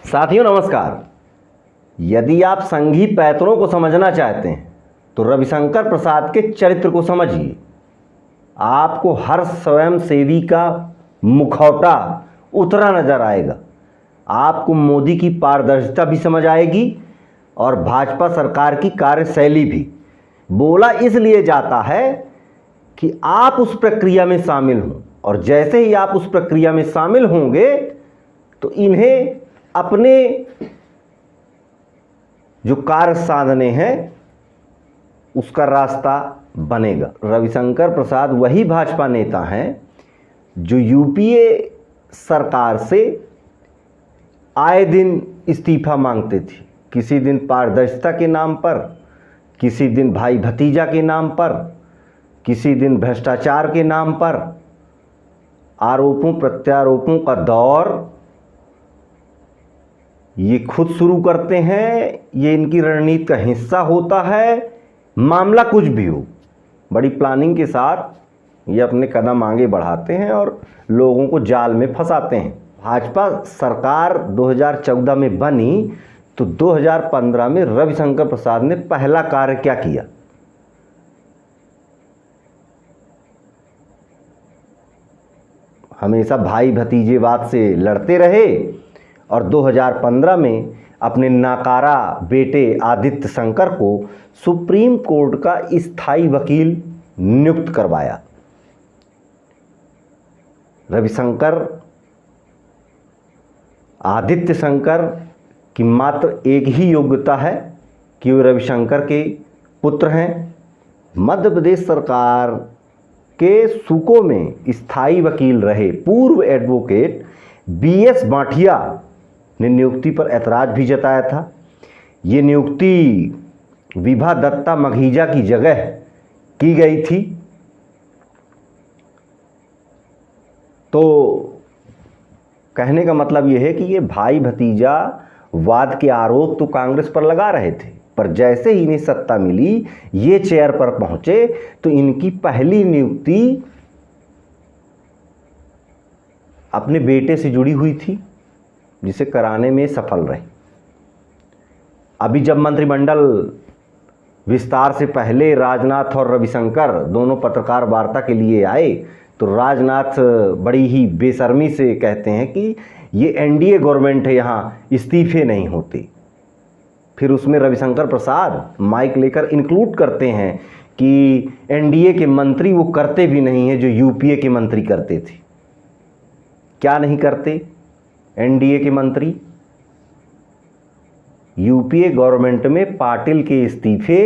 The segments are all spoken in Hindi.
साथियों नमस्कार। यदि आप संघी पैतरों को समझना चाहते हैं तो रविशंकर प्रसाद के चरित्र को समझिए। आपको हर स्वयंसेवी का मुखौटा उतरा नजर आएगा। आपको मोदी की पारदर्शिता भी समझ आएगी और भाजपा सरकार की कार्यशैली भी। बोला इसलिए जाता है कि आप उस प्रक्रिया में शामिल हों, और जैसे ही आप उस प्रक्रिया में शामिल होंगे तो इन्हें अपने जो कार्य साधने हैं उसका रास्ता बनेगा। रविशंकर प्रसाद वही भाजपा नेता हैं जो यूपीए सरकार से आए दिन इस्तीफा मांगते थे। किसी दिन पारदर्शिता के नाम पर, किसी दिन भाई भतीजा के नाम पर, किसी दिन भ्रष्टाचार के नाम पर। आरोपों प्रत्यारोपों का दौर ये खुद शुरू करते हैं, ये इनकी रणनीति का हिस्सा होता है। मामला कुछ भी हो, बड़ी प्लानिंग के साथ ये अपने कदम आगे बढ़ाते हैं और लोगों को जाल में फंसाते हैं। भाजपा सरकार 2014 में बनी तो 2015 में रविशंकर प्रसाद ने पहला कार्य क्या किया? हमेशा भाई भतीजेवाद से लड़ते रहे और 2015 में अपने नाकारा बेटे आदित्य शंकर को सुप्रीम कोर्ट का स्थायी वकील नियुक्त करवाया। आदित्य शंकर की मात्र एक ही योग्यता है कि वे रविशंकर के पुत्र हैं। मध्य प्रदेश सरकार के सूकों में स्थायी वकील रहे पूर्व एडवोकेट BS बाठिया ने नियुक्ति पर ऐतराज भी जताया था। ये नियुक्ति विभा दत्ता मघीजा की जगह की गई थी। तो कहने का मतलब यह है कि ये भाई भतीजा वाद के आरोप तो कांग्रेस पर लगा रहे थे, पर जैसे ही इन्हें सत्ता मिली, ये चेयर पर पहुंचे, तो इनकी पहली नियुक्ति अपने बेटे से जुड़ी हुई थी, जिसे कराने में सफल रहे। अभी जब मंत्रिमंडल विस्तार से पहले राजनाथ और रविशंकर दोनों पत्रकार वार्ता के लिए आए तो राजनाथ बड़ी ही बेशर्मी से कहते हैं कि ये NDA गवर्नमेंट है, यहाँ इस्तीफे नहीं होते। फिर उसमें रविशंकर प्रसाद माइक लेकर इंक्लूड करते हैं कि NDA के मंत्री वो करते भी नहीं हैं जो UPA के मंत्री करते थे। क्या नहीं करते NDA के मंत्री? UPA गवर्नमेंट में पाटिल के इस्तीफे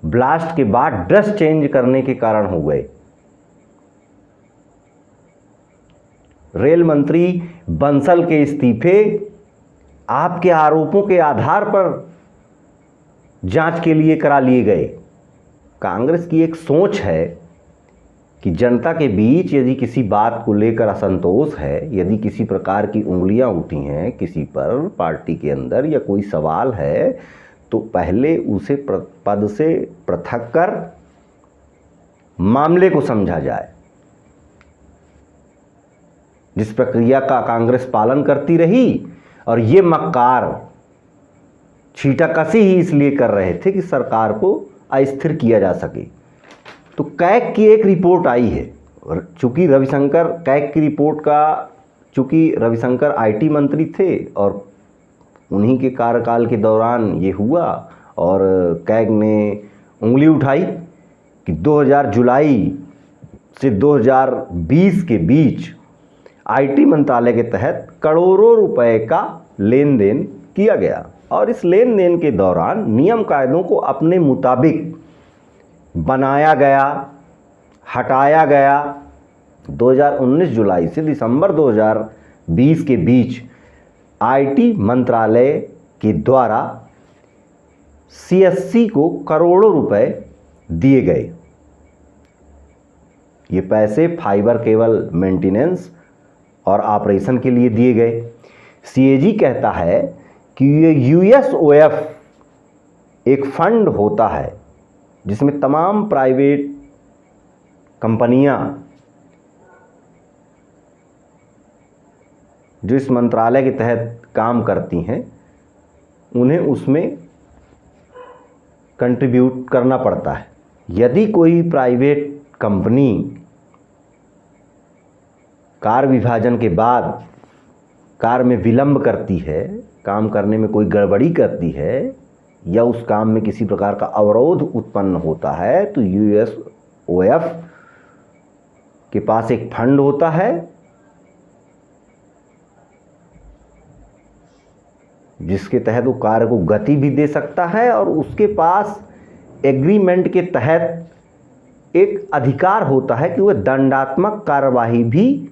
ब्लास्ट के बाद ड्रेस चेंज करने के कारण हो गए। रेल मंत्री बंसल के इस्तीफे आपके आरोपों के आधार पर जांच के लिए करा लिए गए। कांग्रेस की एक सोच है कि जनता के बीच यदि किसी बात को लेकर असंतोष है, यदि किसी प्रकार की उंगलियां उठी हैं किसी पर पार्टी के अंदर या कोई सवाल है, तो पहले उसे पद से पृथक कर मामले को समझा जाए। जिस प्रक्रिया का कांग्रेस पालन करती रही, और ये मक्कार छींटाकशी ही इसलिए कर रहे थे कि सरकार को अस्थिर किया जा सके। तो कैग की एक रिपोर्ट आई है, और चूंकि रविशंकर IT मंत्री थे और उन्हीं के कार्यकाल के दौरान ये हुआ, और कैग ने उंगली उठाई कि 2000 जुलाई से 2020 के बीच IT मंत्रालय के तहत करोड़ों रुपए का लेन देन किया गया, और इस लेन देन के दौरान नियम कायदों को अपने मुताबिक बनाया गया, हटाया गया। 2019 जुलाई से दिसंबर 2020 के बीच IT मंत्रालय के द्वारा CSC को करोड़ों रुपए दिए गए। ये पैसे फाइबर केबल मेंटेनेंस और ऑपरेशन के लिए दिए गए। CAG कहता है कि ये USOF एक फंड होता है जिसमें तमाम प्राइवेट कंपनियां जो इस मंत्रालय के तहत काम करती हैं उन्हें उसमें कंट्रीब्यूट करना पड़ता है। यदि कोई प्राइवेट कंपनी कार्य विभाजन के बाद कार्य में विलंब करती है, काम करने में कोई गड़बड़ी करती है या उस काम में किसी प्रकार का अवरोध उत्पन्न होता है, तो यूएसओएफ के पास एक फंड होता है जिसके तहत वो कार्य को गति भी दे सकता है और उसके पास एग्रीमेंट के तहत एक अधिकार होता है कि वह दंडात्मक कार्यवाही भी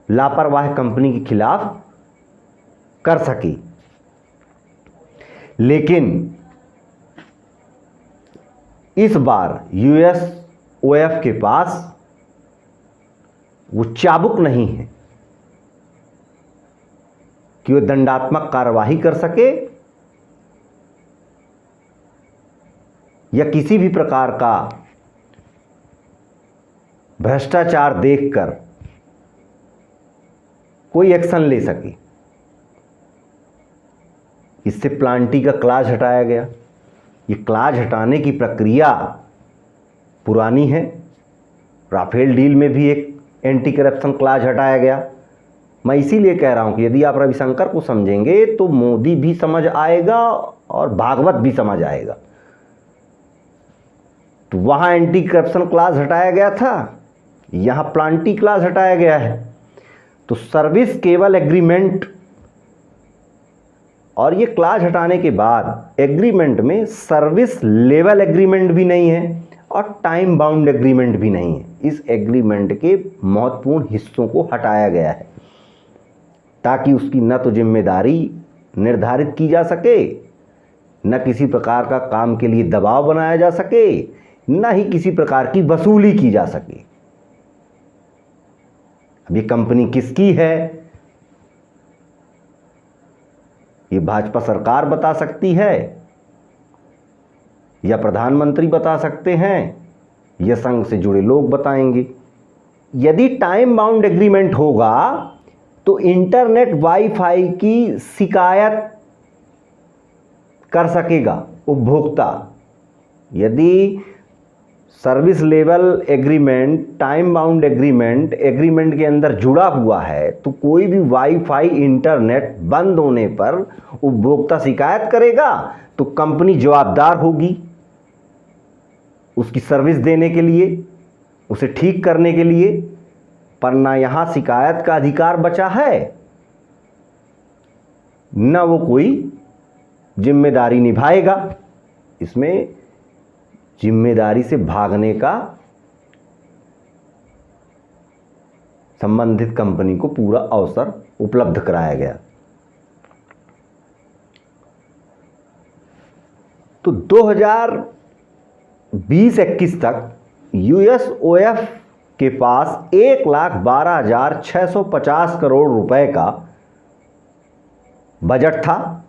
लापरवाह कंपनी के खिलाफ कर सके। लेकिन इस बार यूएसओएफ के पास वो चाबुक नहीं है कि वह दंडात्मक कार्यवाही कर सके या किसी भी प्रकार का भ्रष्टाचार देखकर कोई एक्शन ले सके। इससे प्लांटी का क्लाज हटाया गया। ये क्लाज हटाने की प्रक्रिया पुरानी है। राफेल डील में भी एक एंटी करप्शन क्लाज हटाया गया। मैं इसीलिए कह रहा हूं कि यदि आप रविशंकर को समझेंगे तो मोदी भी समझ आएगा और भागवत भी समझ आएगा। तो वहां एंटी करप्शन क्लाज हटाया गया था, यहां प्लांटी क्लाज हटाया गया है। तो सर्विस केवल एग्रीमेंट, और ये क्लाज हटाने के बाद एग्रीमेंट में सर्विस लेवल एग्रीमेंट भी नहीं है और टाइम बाउंड एग्रीमेंट भी नहीं है। इस एग्रीमेंट के महत्वपूर्ण हिस्सों को हटाया गया है ताकि उसकी न तो जिम्मेदारी निर्धारित की जा सके, न किसी प्रकार का काम के लिए दबाव बनाया जा सके, न ही किसी प्रकार की वसूली की जा सके। अब ये कंपनी किसकी है ये भाजपा सरकार बता सकती है या प्रधानमंत्री बता सकते हैं या संघ से जुड़े लोग बताएंगे। यदि टाइम बाउंड एग्रीमेंट होगा तो इंटरनेट वाईफाई की शिकायत कर सकेगा उपभोक्ता। यदि service level agreement, time bound agreement के अंदर जुड़ा हुआ है तो कोई भी वाईफाई इंटरनेट बंद होने पर उपभोक्ता शिकायत करेगा तो कंपनी जवाबदार होगी उसकी सर्विस देने के लिए, उसे ठीक करने के लिए। पर ना यहां शिकायत का अधिकार बचा है, न वो कोई जिम्मेदारी निभाएगा। इसमें जिम्मेदारी से भागने का संबंधित कंपनी को पूरा अवसर उपलब्ध कराया गया। तो 2020-21 तक यूएसओएफ के पास 1,12,650 करोड़ रुपए का बजट था,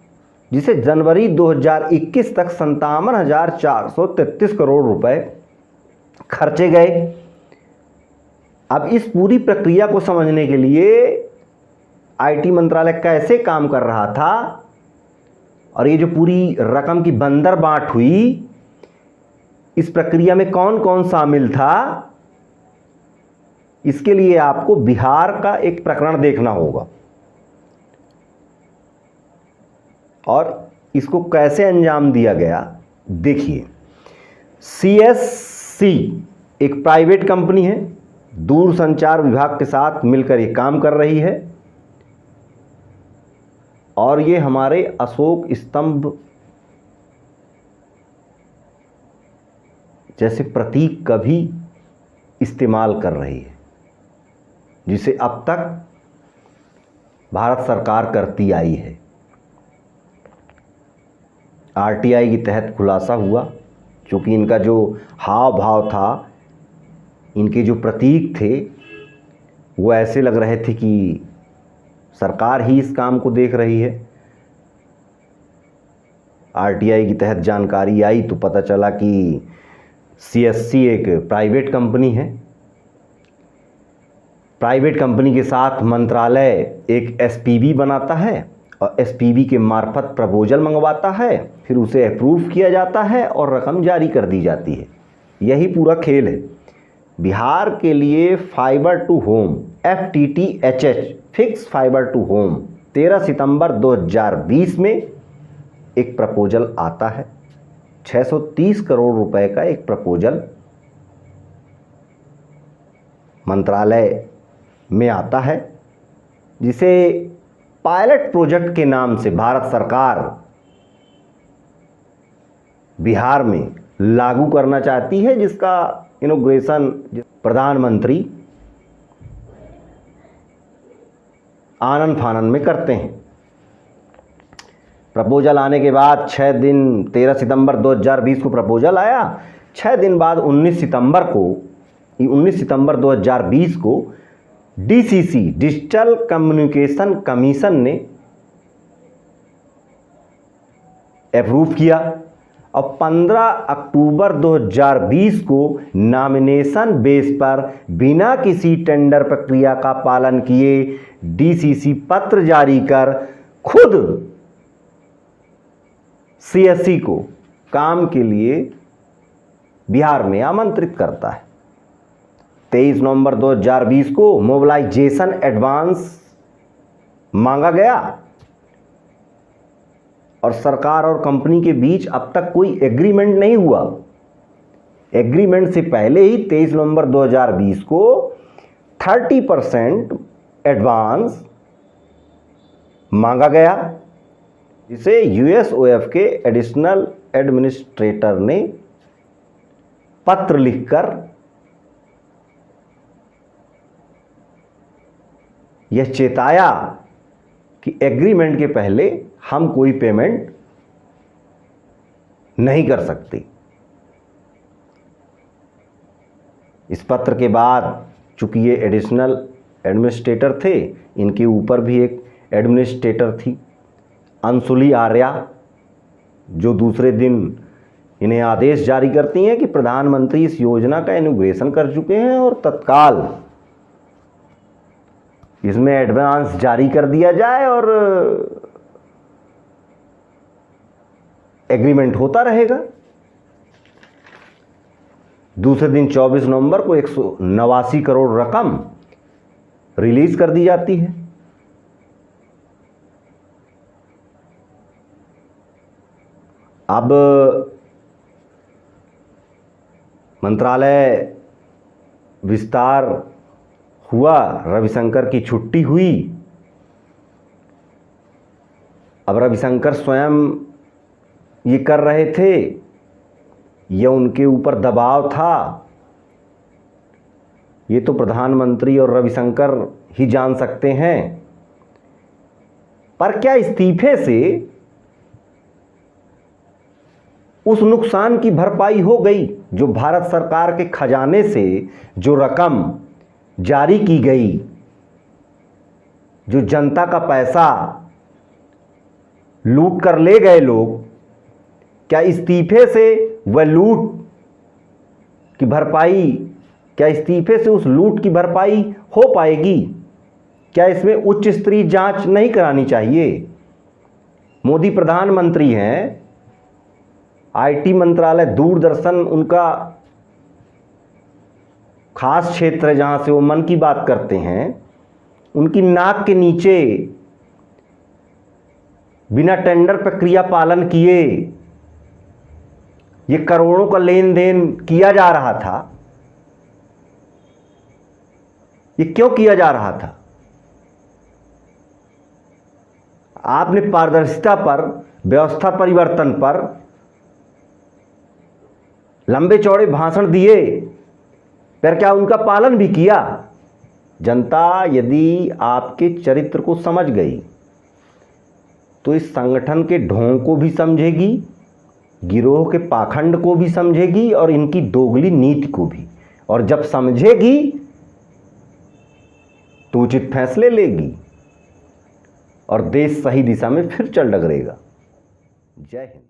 जिसे जनवरी 2021 तक 57,433 करोड़ रुपए खर्चे गए। अब इस पूरी प्रक्रिया को समझने के लिए आईटी मंत्रालय कैसे काम कर रहा था और ये जो पूरी रकम की बंदर बांट हुई, इस प्रक्रिया में कौन कौन शामिल था, इसके लिए आपको बिहार का एक प्रकरण देखना होगा और इसको कैसे अंजाम दिया गया। देखिए, सीएससी एक प्राइवेट कंपनी है, दूरसंचार विभाग के साथ मिलकर ये काम कर रही है और ये हमारे अशोक स्तंभ जैसे प्रतीक का भी इस्तेमाल कर रही है, जिसे अब तक भारत सरकार करती आई है। आरटीआई के तहत खुलासा हुआ, क्योंकि इनका जो हाव भाव था, इनके जो प्रतीक थे, वो ऐसे लग रहे थे कि सरकार ही इस काम को देख रही है। आरटीआई के तहत जानकारी आई तो पता चला कि सीएससी एक प्राइवेट कंपनी है प्राइवेट कंपनी के साथ मंत्रालय एक एसपीवी बनाता है और एसपीवी के मार्फत प्रपोजल मंगवाता है, फिर उसे अप्रूव किया जाता है और रकम जारी कर दी जाती है। यही पूरा खेल है। बिहार के लिए fibre to home FTTHH fix fibre to home 13 सितंबर 2020 में एक प्रपोजल आता है। 630 करोड़ रुपए का एक प्रपोजल मंत्रालय में आता है, जिसे पायलट प्रोजेक्ट के नाम से भारत सरकार बिहार में लागू करना चाहती है, जिसका इनॉग्रेशन प्रधानमंत्री आनन फानन में करते हैं। प्रपोजल आने के बाद 6 दिन 13 सितंबर 2020 को प्रपोजल आया। 6 दिन बाद 19 सितंबर 2020 को DCC डिजिटल कम्युनिकेशन कमीशन ने अप्रूव किया और 15 अक्टूबर 2020 को नॉमिनेशन बेस पर बिना किसी टेंडर प्रक्रिया का पालन किए DCC पत्र जारी कर खुद CSC को काम के लिए बिहार में आमंत्रित करता है। 23 नवंबर 2020 को मोबिलाइजेशन एडवांस मांगा गया और सरकार और कंपनी के बीच अब तक कोई एग्रीमेंट नहीं हुआ। एग्रीमेंट से पहले ही 23 नवंबर 2020 को 30% एडवांस मांगा गया, जिसे USOF के एडिशनल एडमिनिस्ट्रेटर ने पत्र लिखकर यह चेताया कि एग्रीमेंट के पहले हम कोई पेमेंट नहीं कर सकते। इस पत्र के बाद चूंकि ये एडिशनल एडमिनिस्ट्रेटर थे, इनके ऊपर भी एक एडमिनिस्ट्रेटर थी अंशुली आर्या, जो दूसरे दिन इन्हें आदेश जारी करती हैं कि प्रधानमंत्री इस योजना का इनॉग्रेशन कर चुके हैं और तत्काल इसमें एडवांस जारी कर दिया जाए और एग्रीमेंट होता रहेगा। दूसरे दिन 24 नवंबर को 189 करोड़ रकम रिलीज कर दी जाती है। अब मंत्रालय विस्तार हुआ, रविशंकर की छुट्टी हुई। अब रविशंकर स्वयं ये कर रहे थे, यह उनके ऊपर दबाव था, ये तो प्रधानमंत्री और रविशंकर ही जान सकते हैं। पर क्या इस्तीफे से उस नुकसान की भरपाई हो गई जो भारत सरकार के खजाने से जो रकम जारी की गई, जो जनता का पैसा लूट कर ले गए लोग, क्या इस्तीफे से वह लूट की भरपाई, क्या इस्तीफे से उस लूट की भरपाई हो पाएगी? क्या इसमें उच्च स्तरीय जांच नहीं करानी चाहिए? मोदी प्रधानमंत्री हैं, IT मंत्रालय, दूरदर्शन उनका खास क्षेत्र है जहां से वो मन की बात करते हैं। उनकी नाक के नीचे बिना टेंडर प्रक्रिया पालन किए ये करोड़ों का लेन देन किया जा रहा था। ये क्यों किया जा रहा था? आपने पारदर्शिता पर, व्यवस्था परिवर्तन पर लंबे चौड़े भाषण दिए, पर क्या उनका पालन भी किया? जनता यदि आपके चरित्र को समझ गई तो इस संगठन के ढोंग को भी समझेगी, गिरोह के पाखंड को भी समझेगी और इनकी दोगली नीति को भी। और जब समझेगी तो उचित फैसले लेगी और देश सही दिशा में फिर चल डगरेगा। जय हिंद।